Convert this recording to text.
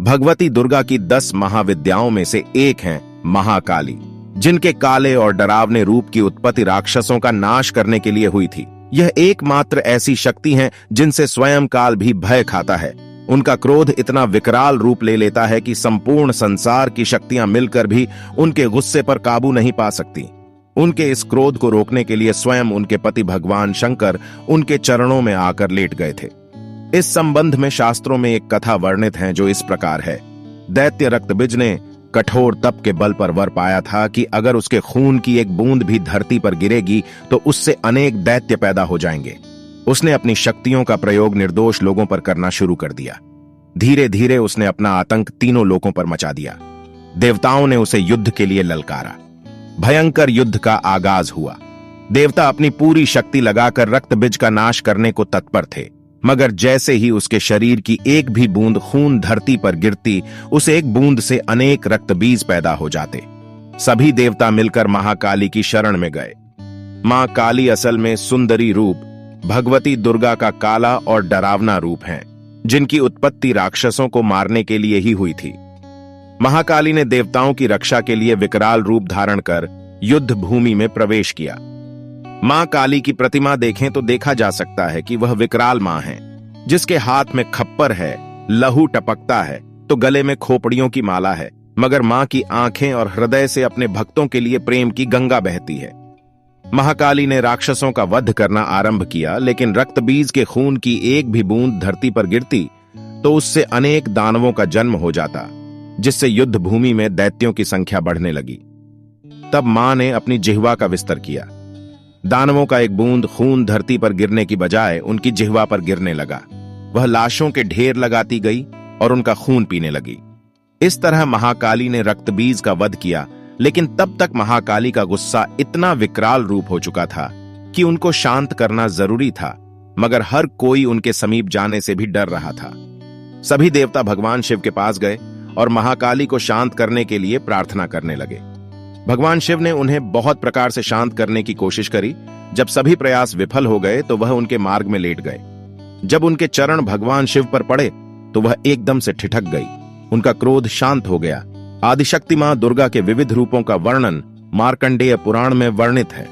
भगवती दुर्गा की 10 महाविद्याओं में से एक हैं महाकाली, जिनके काले और डरावने रूप की उत्पत्ति राक्षसों का नाश करने के लिए हुई थी। यह एकमात्र ऐसी शक्ति है जिनसे स्वयं काल भी भय खाता है। उनका क्रोध इतना विकराल रूप ले लेता है कि संपूर्ण संसार की शक्तियां मिलकर भी उनके गुस्से पर काबू नहीं पा सकती। उनके इस क्रोध को रोकने के लिए स्वयं उनके पति भगवान शंकर उनके चरणों में आकर लेट गए थे। इस संबंध में शास्त्रों में एक कथा वर्णित है जो इस प्रकार है। दैत्य रक्तबिज ने कठोर तप के बल पर वर पाया था कि अगर उसके खून की एक बूंद भी धरती पर गिरेगी तो उससे अनेक दैत्य पैदा हो जाएंगे। उसने अपनी शक्तियों का प्रयोग निर्दोष लोगों पर करना शुरू कर दिया। धीरे धीरे उसने अपना आतंक तीनों लोकों पर मचा दिया। देवताओं ने उसे युद्ध के लिए ललकारा। भयंकर युद्ध का आगाज हुआ। देवता अपनी पूरी शक्ति लगाकर रक्तबिज का नाश करने को तत्पर थे, मगर जैसे ही उसके शरीर की एक भी बूंद खून धरती पर गिरती, उस एक बूंद से अनेक रक्तबीज पैदा हो जाते। सभी देवता मिलकर महाकाली की शरण में गए। मां काली असल में सुंदरी रूप भगवती दुर्गा का काला और डरावना रूप है, जिनकी उत्पत्ति राक्षसों को मारने के लिए ही हुई थी। महाकाली ने देवताओं की रक्षा के लिए विकराल रूप धारण कर युद्ध भूमि में प्रवेश किया। मां काली की प्रतिमा देखें तो देखा जा सकता है कि वह विकराल मां है, जिसके हाथ में खप्पर है, लहू टपकता है तो गले में खोपड़ियों की माला है, मगर मां की आंखें और हृदय से अपने भक्तों के लिए प्रेम की गंगा बहती है। महाकाली ने राक्षसों का वध करना आरंभ किया, लेकिन रक्तबीज के खून की एक भी बूंद धरती पर गिरती तो उससे अनेक दानवों का जन्म हो जाता, जिससे युद्ध भूमि में दैत्यों की संख्या बढ़ने लगी। तब मां ने अपनी जिह्वा का विस्तार किया। दानवों का एक बूंद खून धरती पर गिरने की बजाय उनकी जिह्वा पर गिरने लगा। वह लाशों के ढेर लगाती गई और उनका खून पीने लगी। इस तरह महाकाली ने रक्तबीज का वध किया, लेकिन तब तक महाकाली का गुस्सा इतना विकराल रूप हो चुका था कि उनको शांत करना जरूरी था, मगर हर कोई उनके समीप जाने से भी डर रहा था। सभी देवता भगवान शिव के पास गए और महाकाली को शांत करने के लिए प्रार्थना करने लगे। भगवान शिव ने उन्हें बहुत प्रकार से शांत करने की कोशिश करी। जब सभी प्रयास विफल हो गए तो वह उनके मार्ग में लेट गए। जब उनके चरण भगवान शिव पर पड़े तो वह एकदम से ठिठक गई। उनका क्रोध शांत हो गया। आदिशक्ति मां दुर्गा के विविध रूपों का वर्णन मार्कंडेय पुराण में वर्णित है।